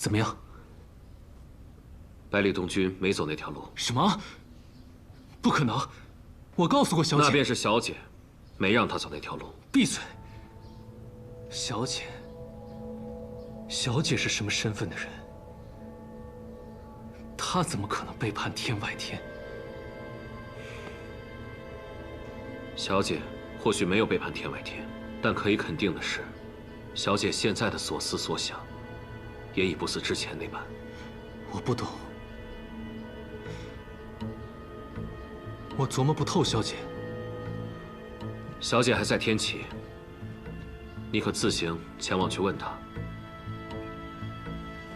怎么样？百里东君没走那条路。什么？不可能！我告诉过小姐，那便是小姐没让他走那条路。闭嘴！小姐，小姐是什么身份的人？她怎么可能背叛天外天？小姐或许没有背叛天外天，但可以肯定的是，小姐现在的所思所想，也已不似之前那般。我不懂，我琢磨不透。小姐，小姐还在天启，你可自行前往去问她。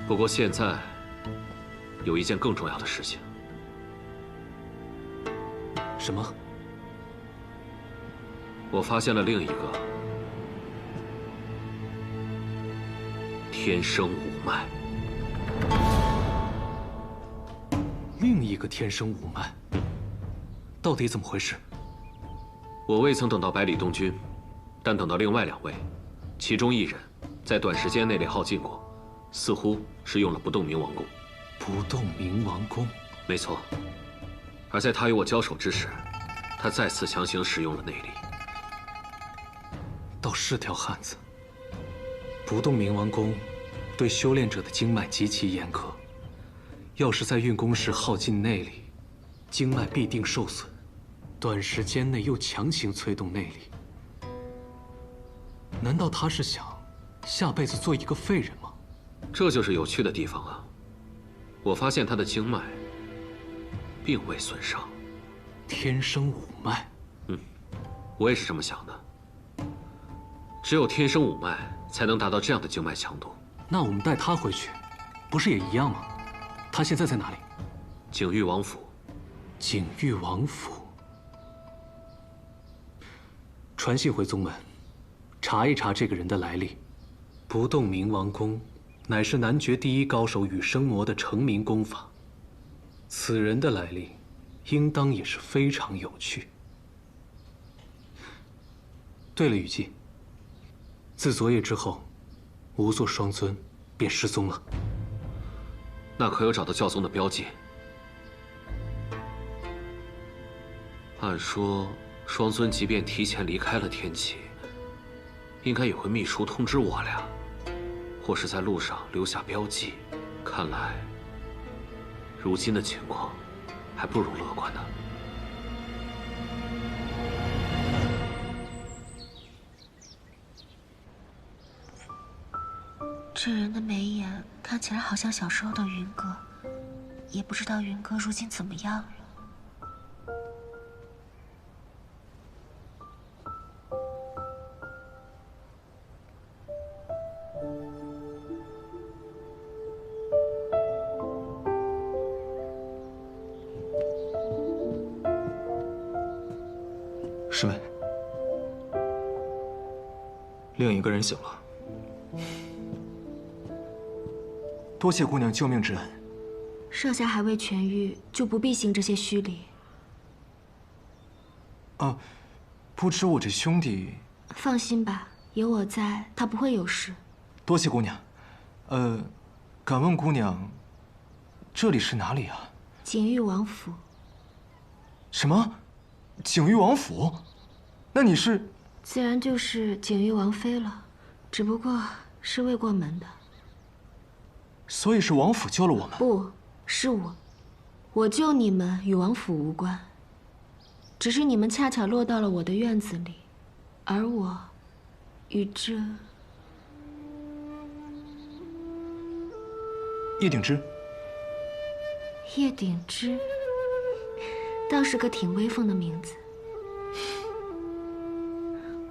不过现在有一件更重要的事情。什么？我发现了另一个天生五脉。另一个天生五脉，到底怎么回事？我未曾等到百里东君，但等到另外2位，其中1人在短时间内内耗尽过，似乎是用了不动明王功。不动明王功？没错。而在他与我交手之时，他再次强行使用了内力。倒是条汉子。不动明王功对修炼者的经脉极其严苛，要是在运功时耗尽内力，经脉必定受损。短时间内又强行催动内力，难道他是想下辈子做一个废人吗？这就是有趣的地方啊！我发现他的经脉并未损伤。天生五脉？我也是这么想的。只有天生五脉才能达到这样的经脉强度。那我们带他回去，不是也一样吗？他现在在哪里？景玉王府。景玉王府。传信回宗门，查一查这个人的来历。不动明王功，乃是南绝第1高手羽生魔的成名功法。此人的来历，应当也是非常有趣。对了，雨季，自昨夜之后，无座双尊便失踪了。那可有找到教宗的标记？按说，双尊即便提前离开了天启，应该也会秘书通知我俩，或是在路上留下标记。看来，如今的情况还不容乐观呢。这人的眉眼看起来好像小时候的云哥，也不知道云哥如今怎么样了。师妹，另一个人醒了。多谢姑娘救命之恩。少侠还未痊愈，就不必行这些虚礼。不知我这兄弟……放心吧，有我在，他不会有事。多谢姑娘。敢问姑娘，这里是哪里啊？景玉王府。什么？景玉王府？那你是？自然就是景玉王妃了，只不过是未过门的。所以是王府救了我们？不是我，我救你们与王府无关，只是你们恰巧落到了我的院子里，而我与这叶鼎之。叶鼎之倒是个挺威风的名字。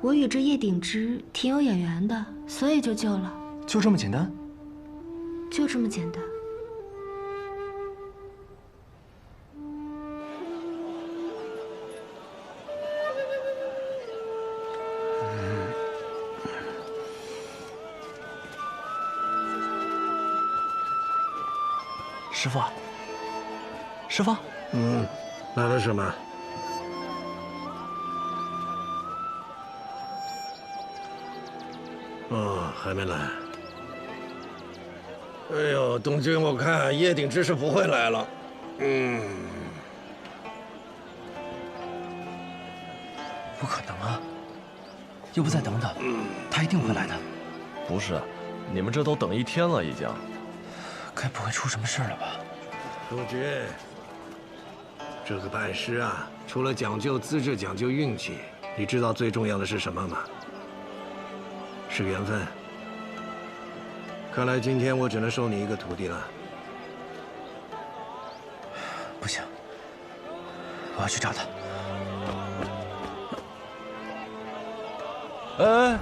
我与这叶鼎之挺有眼缘的，所以就救了。就这么简单？就这么简单。师傅，师傅，来了什么？哦，还没来。哎呦，东君，我看叶鼎之是不会来了。不可能啊！要不再等等，他一定会来的。不是，你们这都等一天了，已经。该不会出什么事了吧？东君，这个拜师啊，除了讲究资质、讲究运气，你知道最重要的是什么吗？是缘分。看来今天我只能收你一个徒弟了。不行，我要去找他。哎，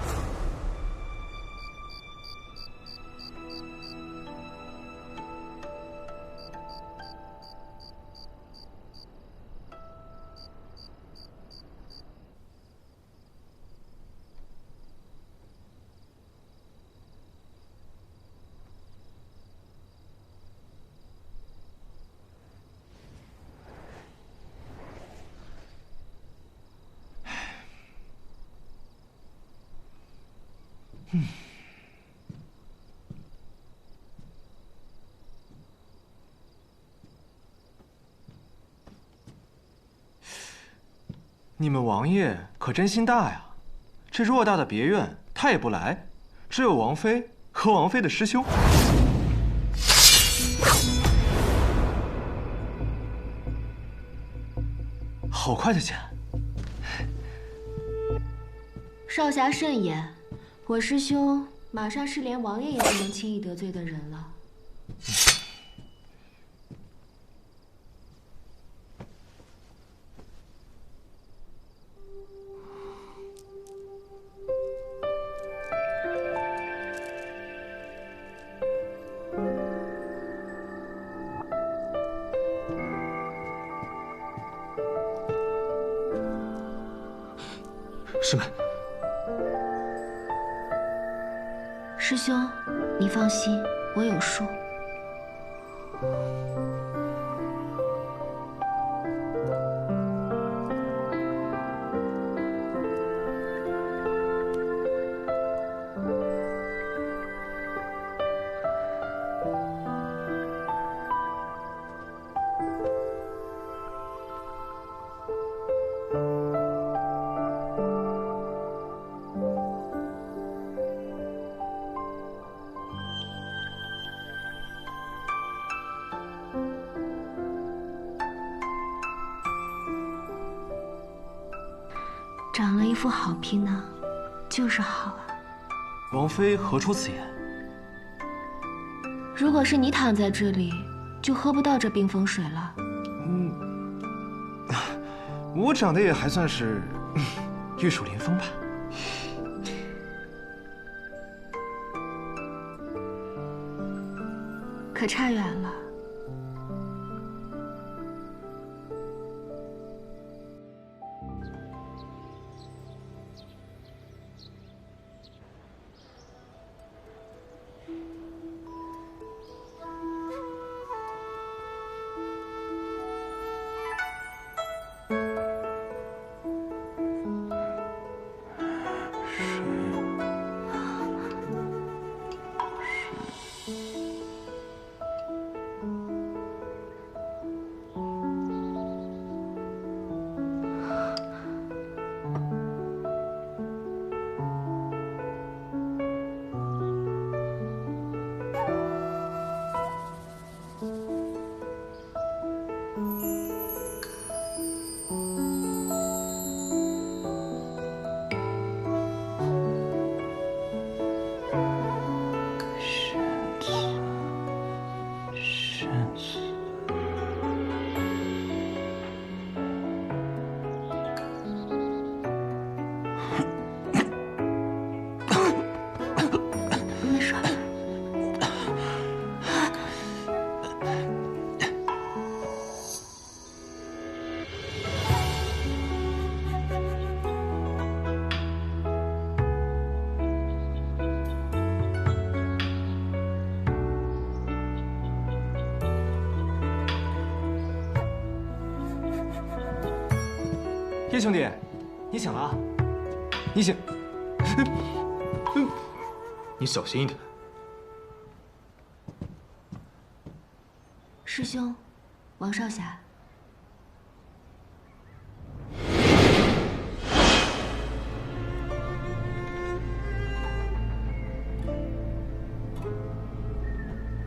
你们王爷可真心大呀！这偌大的别院，他也不来，只有王妃和王妃的师兄。好快的钱！少侠慎言，我师兄马上是连王爷也不能轻易得罪的人了。师妹，师兄，你放心，我有数。长了一副好皮囊，就是好啊。王妃何出此言？如果是你躺在这里，就喝不到这冰封水了。我长得也还算是玉树临风吧。可差远了。没事。叶兄弟，你醒了？你醒？你小心一点。师兄，王少侠。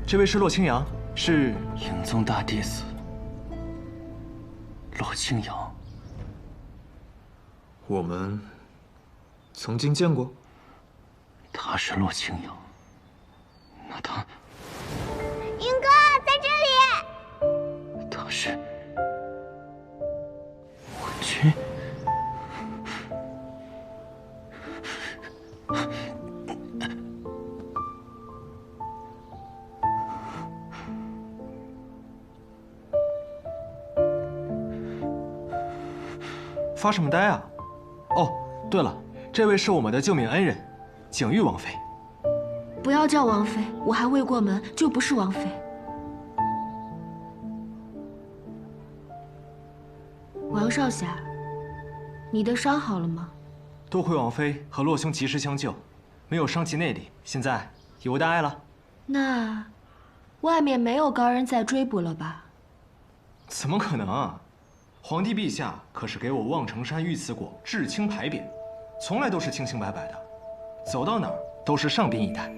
这位是洛清扬，是影宗大弟子洛清扬。我们曾经见过。他是洛清扬，那他，云哥在这里。他是我君。发什么呆啊？哦，对了，这位是我们的救命恩人，景玉王妃。不要叫王妃，我还未过门，就不是王妃。王少侠，你的伤好了吗？多亏王妃和洛兄及时相救，没有伤及内力，现在有无大碍了？那，外面没有高人在追捕了吧？怎么可能啊！皇帝陛下可是给我望城山玉瓷果至清牌匾，从来都是清清白白的，走到哪儿都是上宾以待。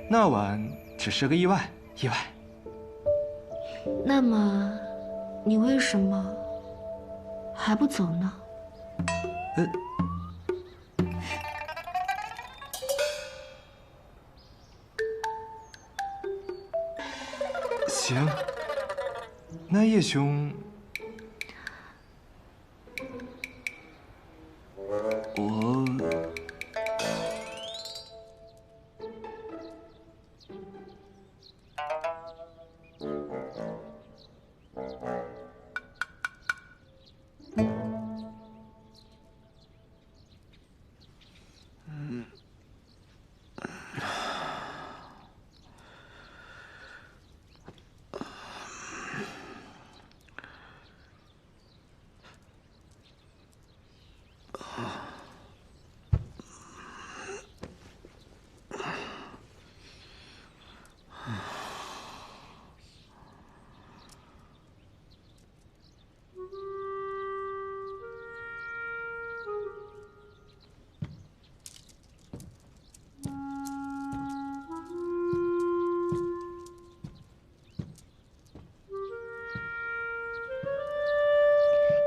那晚只是个意外，那么，你为什么还不走呢？行，那叶兄，我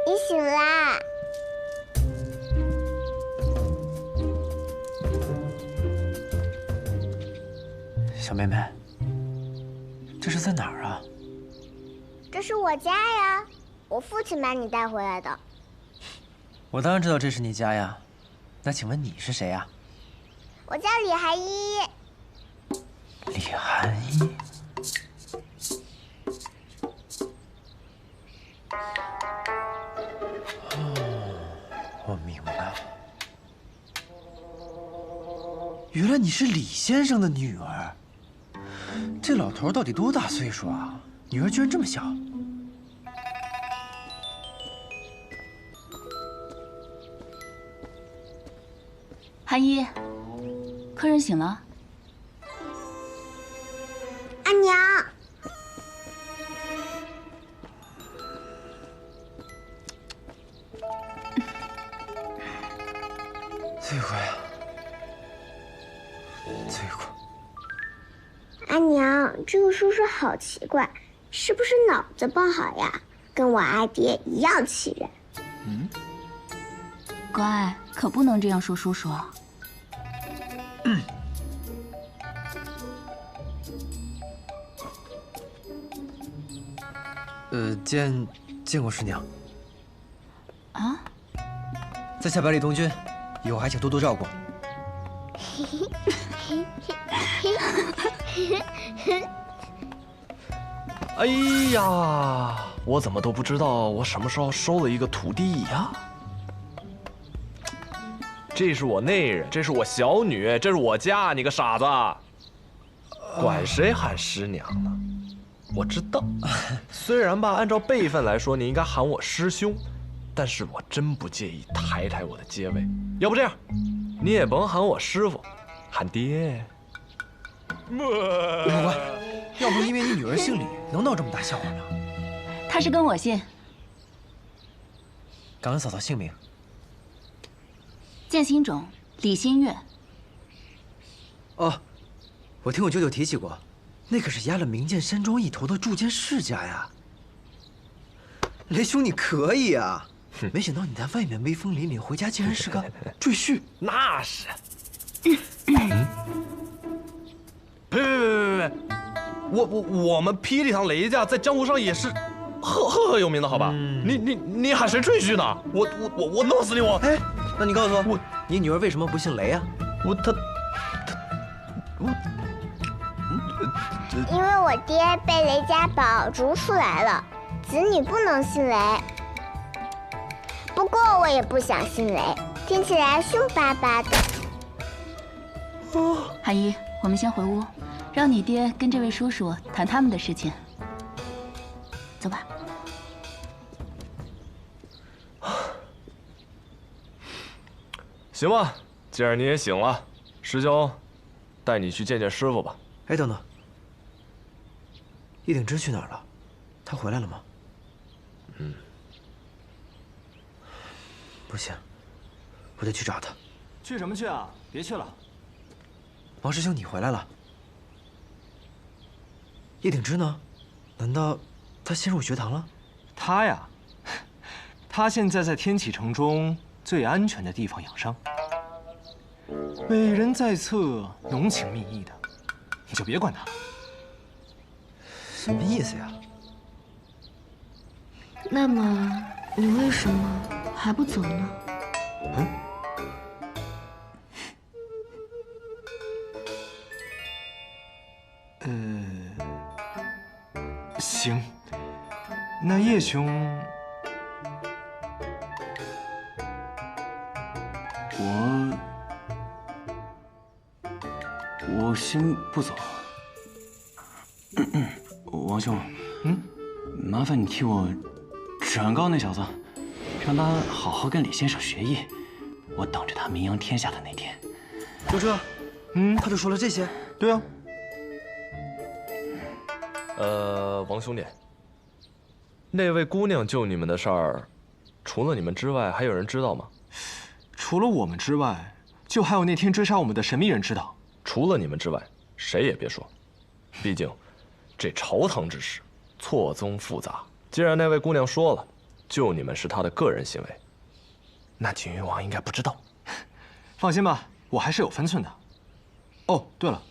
你醒啦？小妹妹，这是在哪儿啊？这是我家呀，我父亲把你带回来的。我当然知道这是你家呀。那请问你是谁呀？我叫李寒一。李寒一。我明白了，原来你是李先生的女儿。这老头到底多大岁数啊？女儿居然这么小。寒一，客人醒了。阿娘，罪过呀，罪过。阿娘，这个叔叔好奇怪，是不是脑子不好呀？跟我阿爹一样气人。乖，可不能这样说叔叔。见过师娘。啊？在下百里东君，以后还请多多照顾。哎呀，我怎么都不知道我什么时候收了一个徒弟呀？这是我内人，这是我小女，这是我家，你个傻子！管谁喊师娘呢？我知道，虽然吧，按照辈分来说，你应该喊我师兄，但是我真不介意抬抬我的阶位。要不这样，你也甭喊我师傅，喊爹。刘官，要不因为你女儿姓李，能闹这么大笑话吗？他是跟我姓。敢问嫂嫂姓名？剑心种，李新月。哦，我听我舅舅提起过，那可是压了名剑山庄一头的铸剑世家呀。雷兄，你可以啊！没想到你在外面威风凛凛，回家竟然是个赘婿。那是。别！我们霹雳堂雷家在江湖上也是赫有名的，好吧？你喊谁赘婿呢？我弄死你！哎，那你告诉我，你女儿为什么不姓雷啊？因为我爹被雷家宝逐出来了，子女不能姓雷。不过我也不想姓雷，听起来凶巴巴的。寒一，我们先回屋，让你爹跟这位叔叔谈他们的事情。走吧。行吧，既然你也醒了，师兄，带你去见见师傅吧。哎，等等，叶鼎之去哪儿了？他回来了吗？不行，我得去找他。去什么去啊？别去了。王师兄，你回来了。叶鼎之呢？难道他先入学堂了？他呀，他现在在天启城中最安全的地方养伤，美人在侧，浓情蜜意的，你就别管他了。什么意思呀？那么你为什么还不走呢？行，那叶兄，我先不走。王兄，麻烦你替我转告那小子，让他好好跟李先生学艺，我等着他名扬天下的那天。就这？他就说了这些？对啊。王兄弟，那位姑娘救你们的事儿，除了你们之外，还有人知道吗？除了我们之外，就还有那天追杀我们的神秘人知道。除了你们之外，谁也别说。毕竟，这朝堂之事错综复杂。既然那位姑娘说了，救你们是她的个人行为，那景云王应该不知道。放心吧，我还是有分寸的。哦，对了，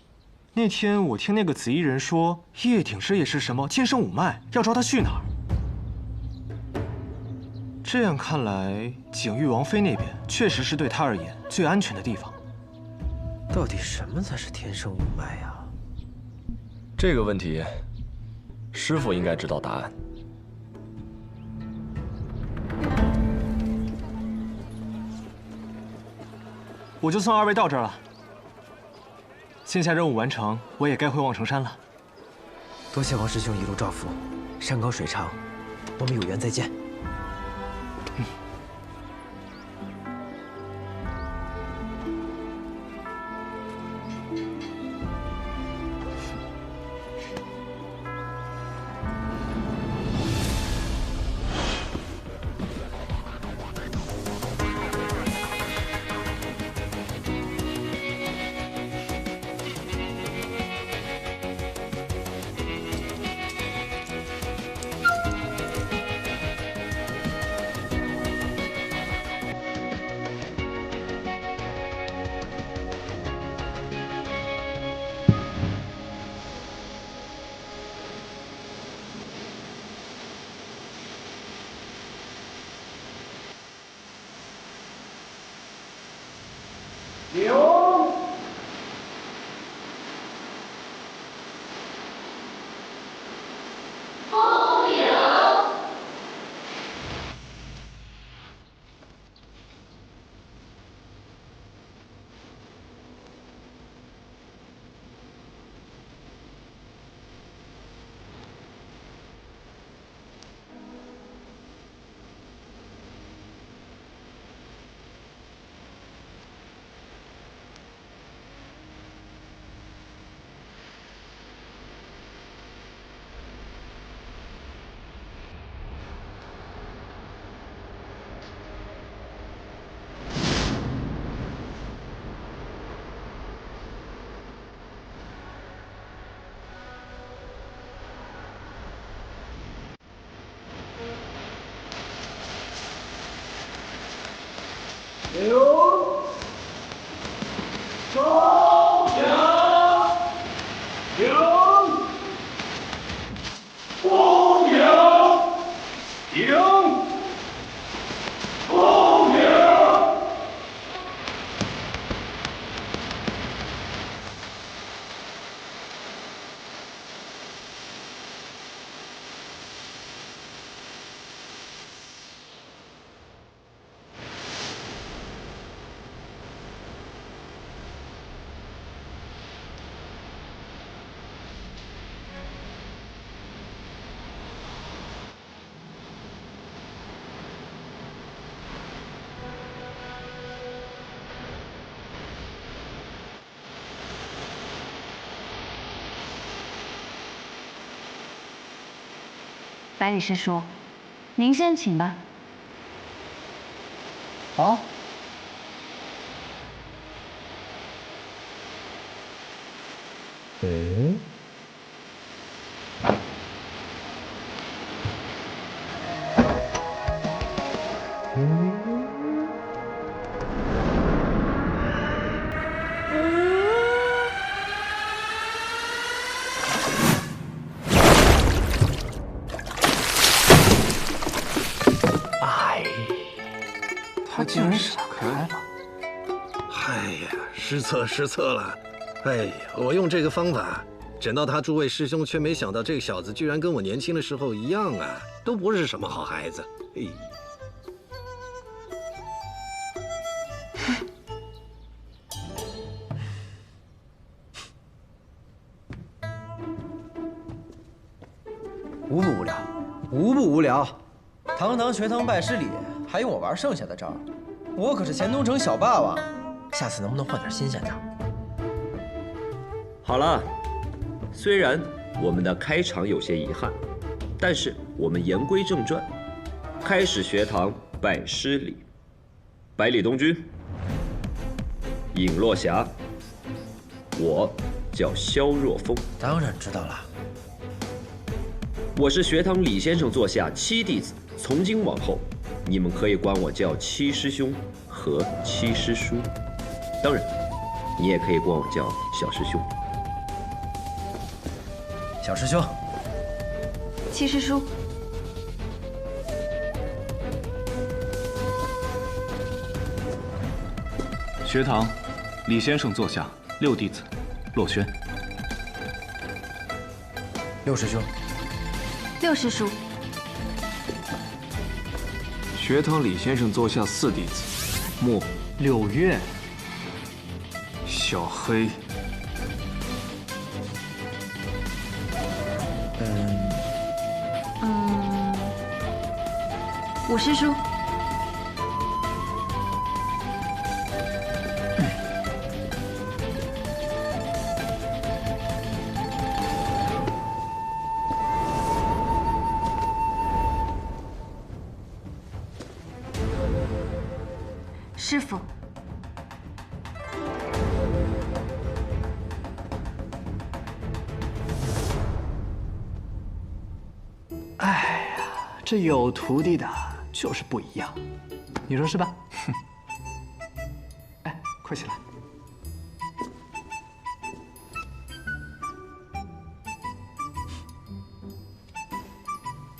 那天我听那个紫衣人说，叶鼎之也是什么天生五脉，要招他去哪儿？这样看来，景玉王妃那边确实是对他而言最安全的地方。到底什么才是天生五脉呀？这个问题，师傅应该知道答案。我就送二位到这儿了。线下任务完成，我也该回望城山了。多谢王师兄一路照拂，山高水长，我们有缘再见。百里师叔，您先请吧。好。他竟然闪开了！哎呀，失策了！哎呀，我用这个方法整到他诸位师兄，却没想到这个小子居然跟我年轻的时候一样啊，都不是什么好孩子。哎。无不无聊，无不无聊。堂堂学堂拜师礼，还用我玩剩下的招？我可是钱东城小霸王，下次能不能换点新鲜的？好了，虽然我们的开场有些遗憾，但是我们言归正传，开始学堂拜师礼。百里东君，尹落霞，我叫萧若风。当然知道了。我是学堂李先生座下七弟子，从今往后，你们可以管我叫七师兄和七师叔，当然，你也可以管我叫小师兄。小师兄，七师叔，学堂，李先生坐下。六弟子，洛轩。六师兄，六师叔，学堂李先生坐下。四弟子，莫六月。小黑。五师叔。师傅，哎呀，这有徒弟的就是不一样，你说是吧？哼！哎，快起来！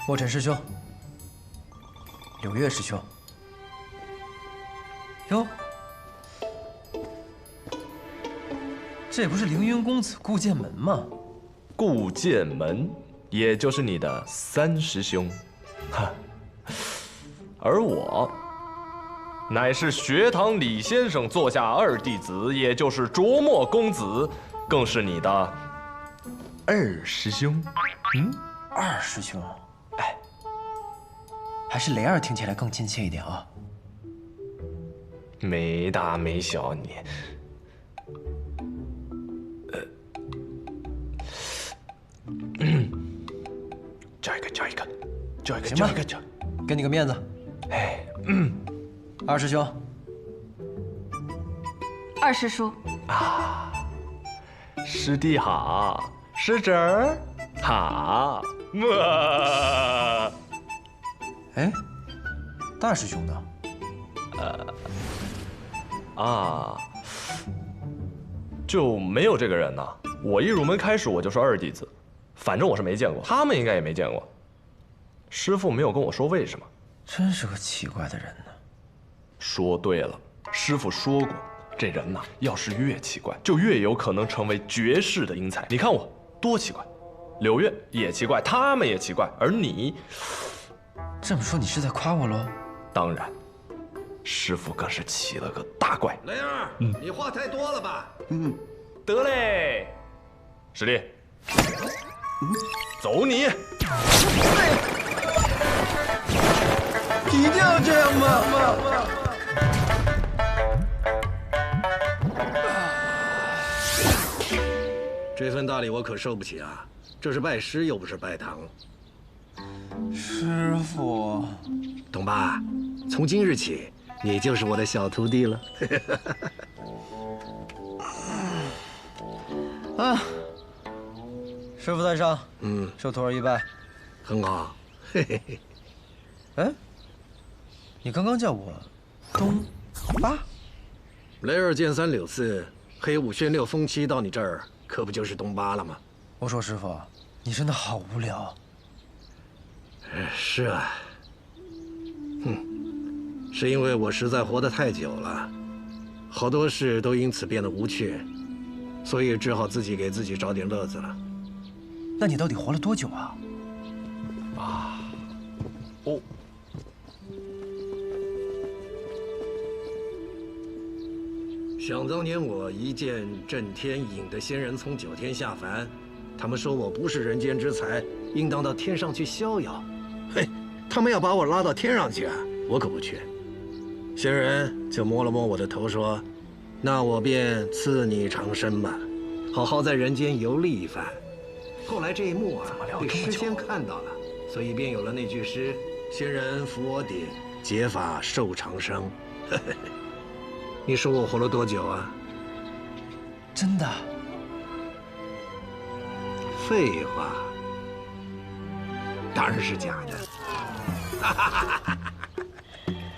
墨尘师兄，柳月师兄。哟，这不是凌云公子顾剑门吗？顾剑门，也就是你的三师兄，哈。而我，乃是学堂李先生座下二弟子，也就是卓墨公子，更是你的二师兄。二师兄，哎，还是雷儿听起来更亲切一点啊。没大没小你，叫一个，给你个面子。哎，二师兄，二师叔啊，师弟好，师侄儿好。哎，大师兄呢？就没有这个人呢。我一入门开始我就是二弟子，反正我是没见过，他们应该也没见过。师父没有跟我说为什么，真是个奇怪的人呢。说对了，师父说过，这人呐，要是越奇怪，就越有可能成为绝世的英才。你看我多奇怪，柳月也奇怪，他们也奇怪，而你，这么说你是在夸我喽？当然。师父更是起了个大怪。雷儿，你话太多了吧？得嘞，师弟，走你！一定要这样吗？这份大礼我可受不起啊！这是拜师，又不是拜堂。师傅，董爸，从今日起，你就是我的小徒弟了。啊，师傅在上，受徒儿一拜。很好。嘿嘿嘿。哎，你刚刚叫我东巴？雷尔剑三柳四，黑五炫六风七，到你这儿可不就是东巴了吗？我说师傅，你真的好无聊。是啊。是因为我实在活得太久了，好多事都因此变得无趣，所以只好自己给自己找点乐子了。那你到底活了多久啊？想当年我一见震天引得仙人从9天下凡，他们说我不是人间之才，应当到天上去逍遥。嘿，他们要把我拉到天上去啊，我可不去。仙人就摸了摸我的头，说：“那我便赐你长生吧，好好在人间游历一番。”后来这一幕啊，被诗仙看到了，所以便有了那句诗：“仙人扶我顶，解法寿长生。”你说我活了多久啊？真的？废话，当然是假的。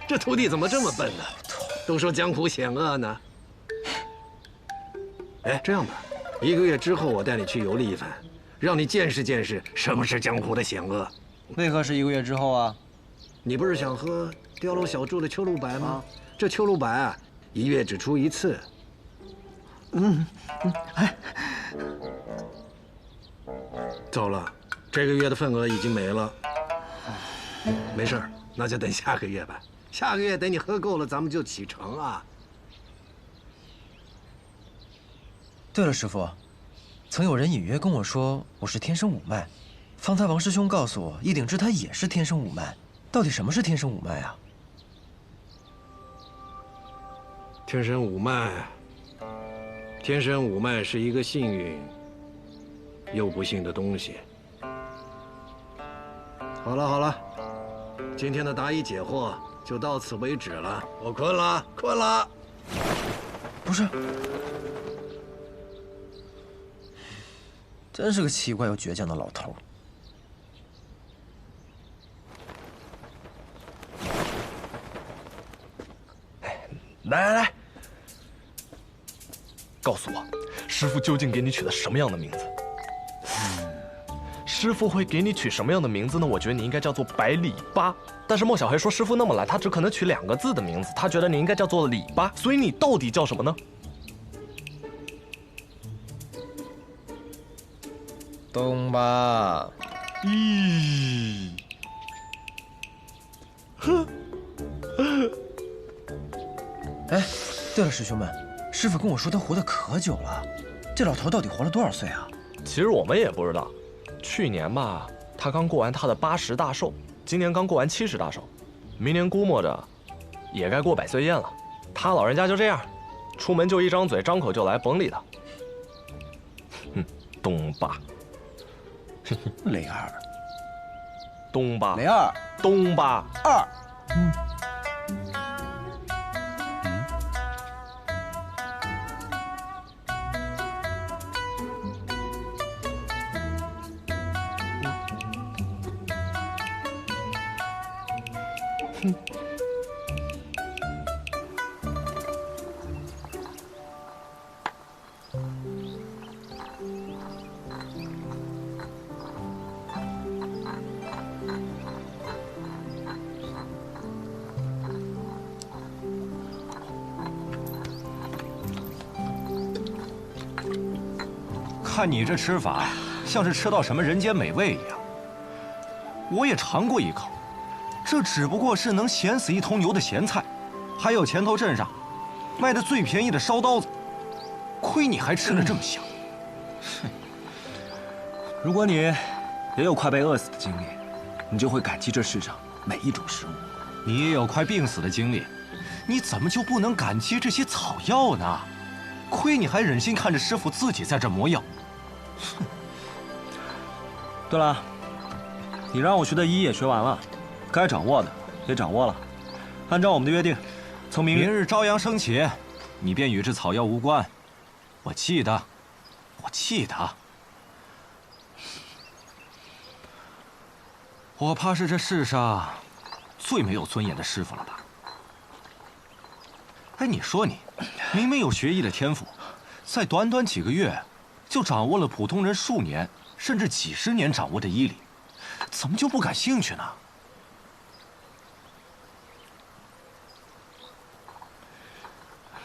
这徒弟怎么这么笨呢？都说江湖险恶呢。哎，这样吧，1个月之后我带你去游历一番，让你见识见识什么是江湖的险恶。为何是1个月之后啊？你不是想喝碉楼小筑的秋露白吗？这秋露白啊，1月只出1次。哎，糟了，这个月的份额已经没了。没事儿，那就等下个月吧。下个月等你喝够了，咱们就启程啊。对了，师傅，曾有人隐约跟我说我是天生五脉，方才王师兄告诉我，易鼎之他也是天生五脉。到底什么是天生五脉啊？天生五脉，天生五脉是一个幸运又不幸的东西。好了好了，今天的答疑解惑就到此为止了。我困了，困了。不是，真是个奇怪又倔强的老头。来，告诉我，师傅究竟给你取了什么样的名字？师傅会给你取什么样的名字呢？我觉得你应该叫做百里八。但是莫小黑说师傅那么懒，他只可能取2个字的名字，他觉得你应该叫做里八。所以你到底叫什么呢？东巴。咦。哼。哎，对了，师兄们，师傅跟我说他活得可久了，这老头到底活了多少岁啊？其实我们也不知道，去年吧，他刚过完他的80大寿，今年刚过完70大寿，明年估摸着也该过100岁宴了。他老人家就这样，出门就一张嘴，张口就来，甭理他。东巴，雷二，东巴，雷二，东巴二，看你这吃法，像是吃到什么人间美味一样。我也尝过一口，这只不过是能咸死一头牛的咸菜，还有前头镇上卖的最便宜的烧刀子，亏你还吃得这么香。如果你也有快被饿死的经历，你就会感激这世上每一种食物。你也有快病死的经历，你怎么就不能感激这些草药呢？亏你还忍心看着师傅自己在这磨药。对了，你让我学的医也学完了，该掌握的也掌握了。按照我们的约定，从明日朝阳升起，你便与这草药无关。我记得，我记得。我怕是这世上最没有尊严的师傅了吧？哎，你说你，明明有学艺的天赋，在短短几个月，就掌握了普通人数年甚至几十年掌握的医理，怎么就不感兴趣呢？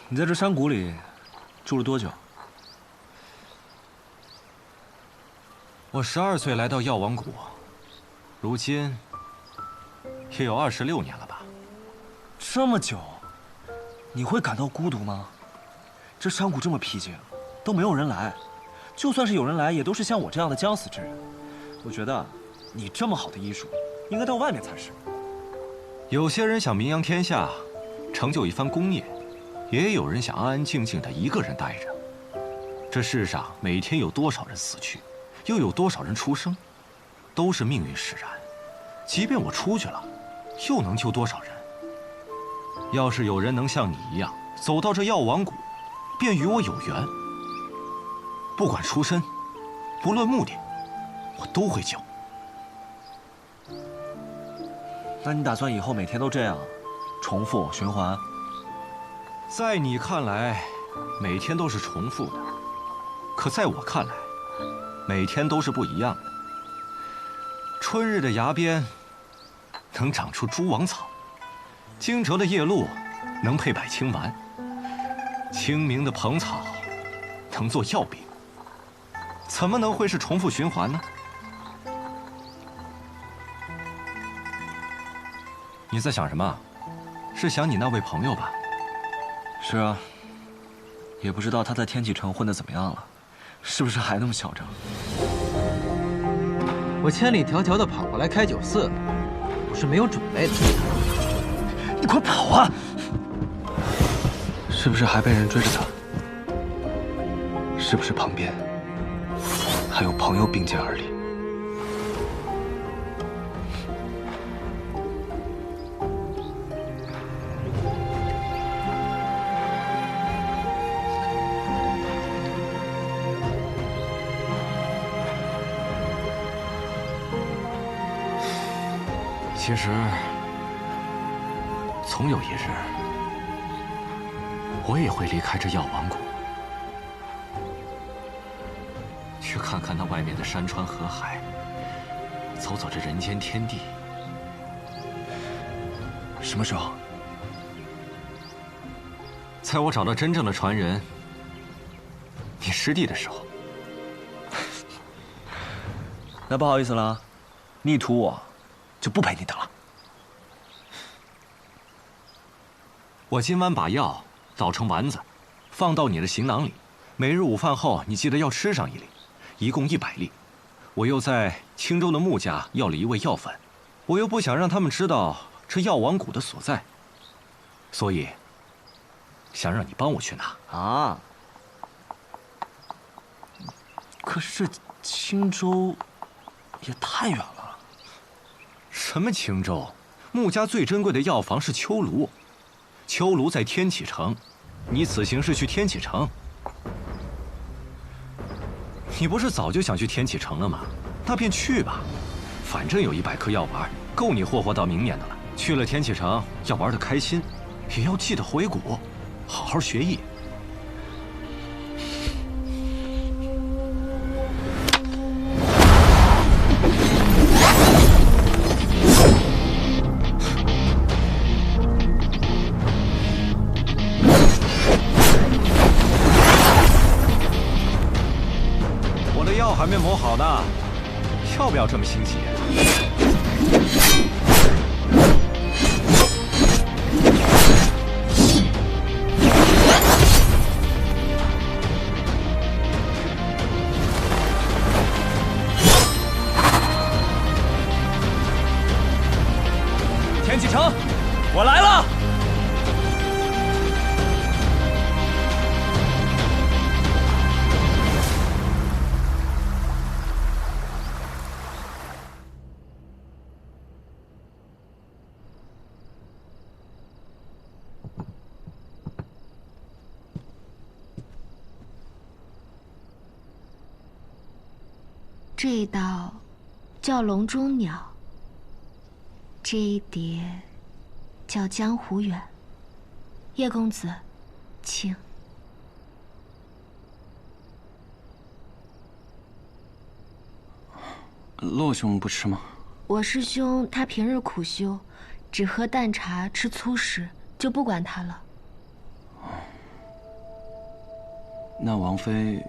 你在这山谷里住了多久？我12岁来到药王谷，如今也有26年了吧？这么久，你会感到孤独吗？这山谷这么僻静，都没有人来，就算是有人来，也都是像我这样的将死之人。我觉得，你这么好的医术，应该到外面才是。有些人想名扬天下，成就一番功业，也有人想安安静静的一个人待着。这世上每天有多少人死去，又有多少人出生，都是命运使然。即便我出去了，又能救多少人？要是有人能像你一样走到这药王谷，便与我有缘。不管出身，不论目的，我都会救。那你打算以后每天都这样，重复循环？在你看来，每天都是重复的，可在我看来，每天都是不一样的。春日的崖边能长出蛛网草，惊蛰的夜露能配百青丸，清明的蓬草能做药饼，怎么能会是重复循环呢？你在想什么？是想你那位朋友吧？是啊，也不知道他在天启城混得怎么样了，是不是还那么嚣张？我千里迢迢的跑过来开酒肆，我是没有准备的。你快跑啊！是不是还被人追着他？是不是旁边还有朋友并肩而立？其实，总有一日，我也会离开这药王谷，去看看那外面的山川河海，走走这人间天地。什么时候？在我找到真正的传人，你师弟的时候。那不好意思了，逆徒我就不陪你的了。我今晚把药捣成丸子，放到你的行囊里。每日午饭后，你记得要吃上1粒，一共100粒。我又在青州的穆家要了一味药粉，我又不想让他们知道这药王谷的所在，所以想让你帮我去拿啊。可是这青州也太远了。什么青州？穆家最珍贵的药房是秋炉，秋炉在天启城，你此行是去天启城？你不是早就想去天启城了吗？那便去吧，反正有100颗药丸，够你霍霍到明年的了。去了天启城，要玩得开心，也要记得回谷，好好学艺。还没磨好呢，要不要这么心急？天启城，我来了！这一道叫笼中鸟，这一碟叫江湖远。叶公子，请。洛兄不吃吗？我师兄他平日苦修，只喝淡茶，吃粗食，就不管他了。那王妃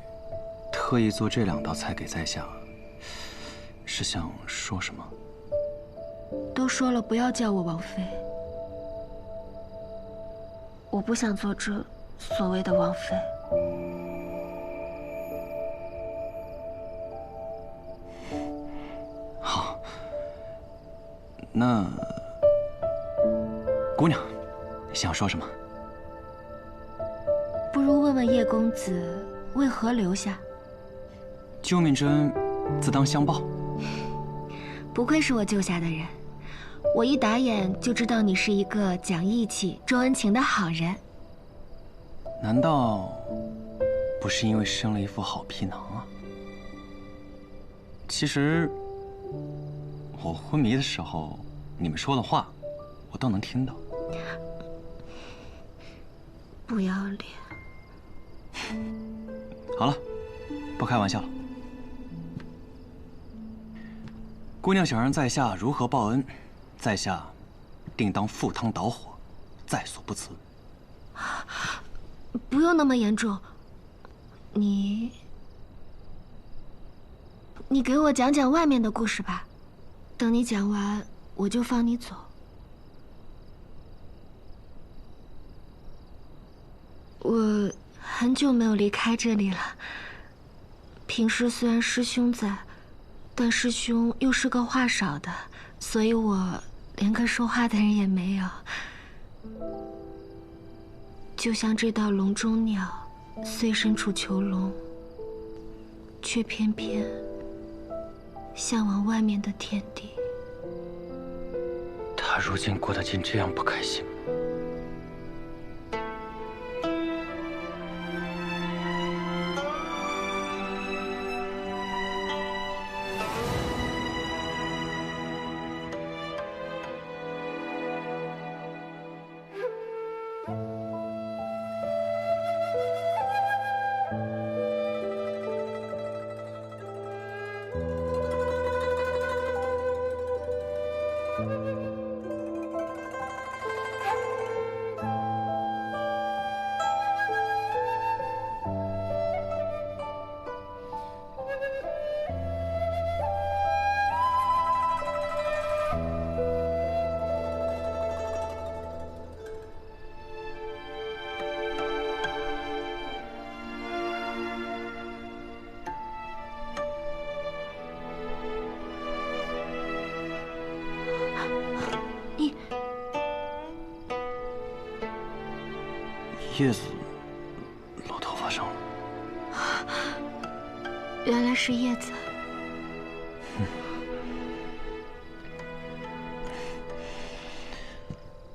特意做这2道菜给在下，是想说什么？都说了不要叫我王妃，我不想做这所谓的王妃。好，那姑娘想说什么？不如问问叶公子为何留下？救命之恩，自当相报。不愧是我救下的人，我一打眼就知道你是一个讲义气、重恩情的好人。难道不是因为生了一副好皮囊啊？其实我昏迷的时候，你们说的话，我都能听到。不要脸！好了，不开玩笑了。姑娘想让在下如何报恩，在下定当赴汤蹈火，在所不辞。不用那么严重，你给我讲讲外面的故事吧。等你讲完，我就放你走。我很久没有离开这里了。平时虽然师兄在，但师兄又是个话少的，所以我连个说话的人也没有。就像这道笼中鸟，虽身处囚笼，却偏偏向往外面的天地。他如今过得竟这样不开心。叶子露头发上了，原来是叶子。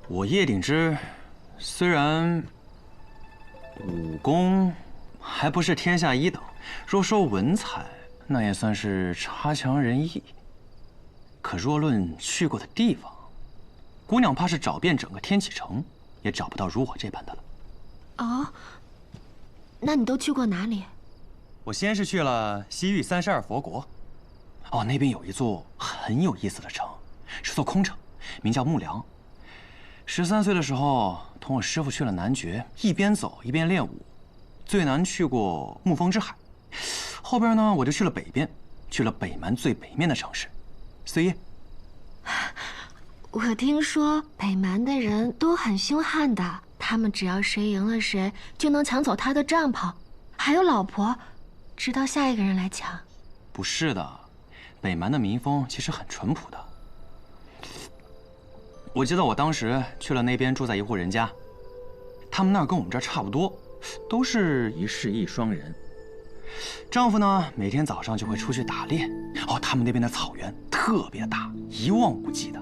我叶鼎之虽然武功还不是天下一等，若说文采，那也算是差强人意。可若论去过的地方，姑娘怕是找遍整个天启城，也找不到如我这般的了。哦，那你都去过哪里？我先是去了西域32佛国。哦，那边有一座很有意思的城，是座空城，名叫木梁。13岁的时候，同我师父去了南绝，一边走一边练武。最南去过沐风之海，后边呢，我就去了北边，去了北蛮最北面的城市，碎叶。我听说北蛮的人都很凶悍的。他们只要谁赢了谁，就能抢走他的帐篷，还有老婆，直到下一个人来抢。不是的，北蛮的民风其实很淳朴的。我记得我当时去了那边，住在一户人家，他们那儿跟我们这儿差不多，都是一室一双人。丈夫呢，每天早上就会出去打猎。哦，他们那边的草原特别大，一望无际的。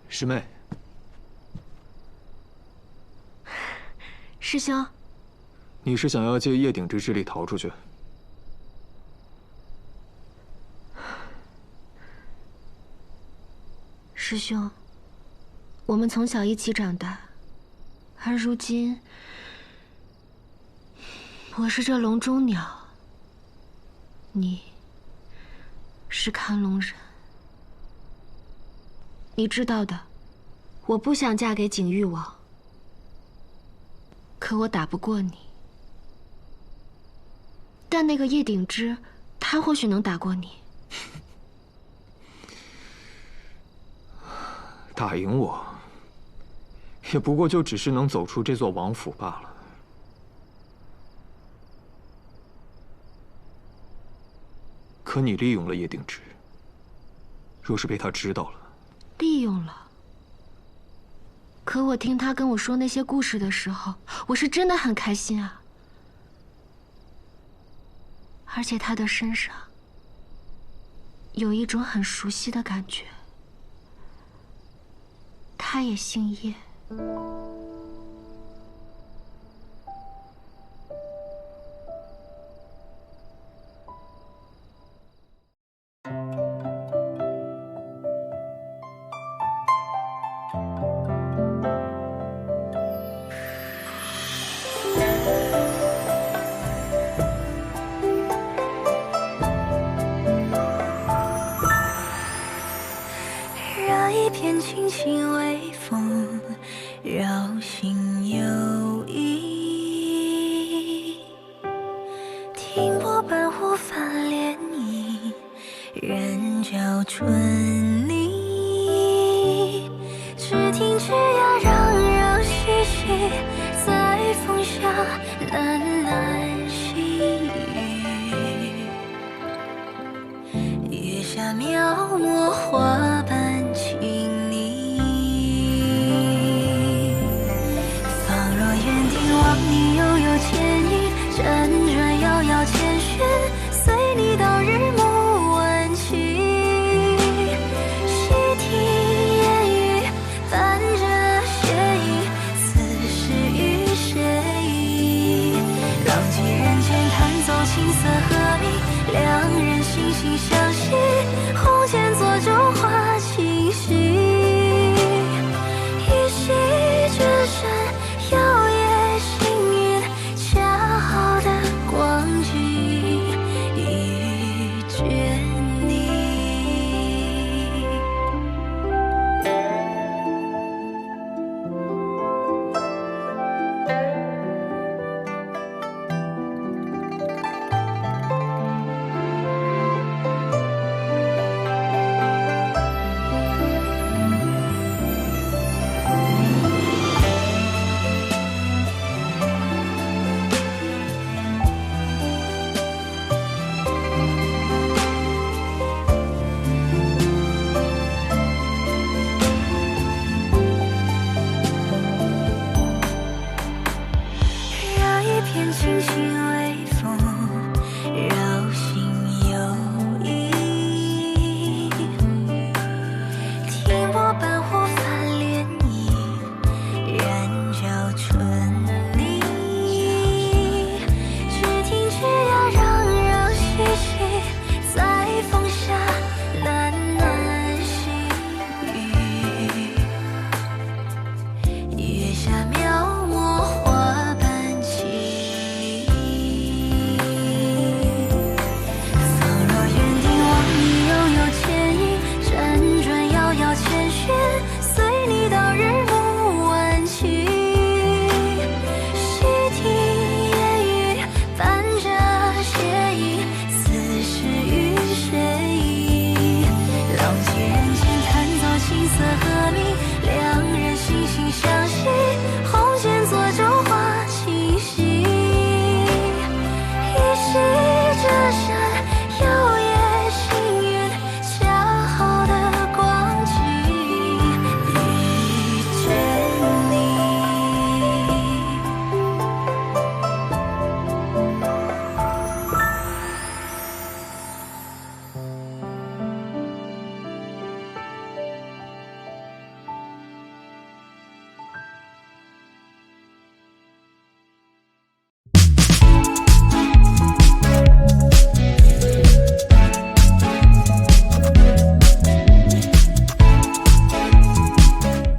师妹，师兄，你是想要借叶鼎之之力逃出去？师兄，我们从小一起长大，而如今，我是这笼中鸟，你是看笼人。你知道的，我不想嫁给景玉王，可我打不过你。但那个叶鼎之，他或许能打过你。打赢我，也不过就只是能走出这座王府罢了。可你利用了叶定之，若是被他知道了，利用了。可我听他跟我说那些故事的时候，我是真的很开心啊。而且他的身上有一种很熟悉的感觉。他也姓叶。让一片轻轻微风绕心游弋，听波般忽泛涟漪，人教春泥。只听枝桠攘攘嬉戏，在风下喃喃细语。月下描摹花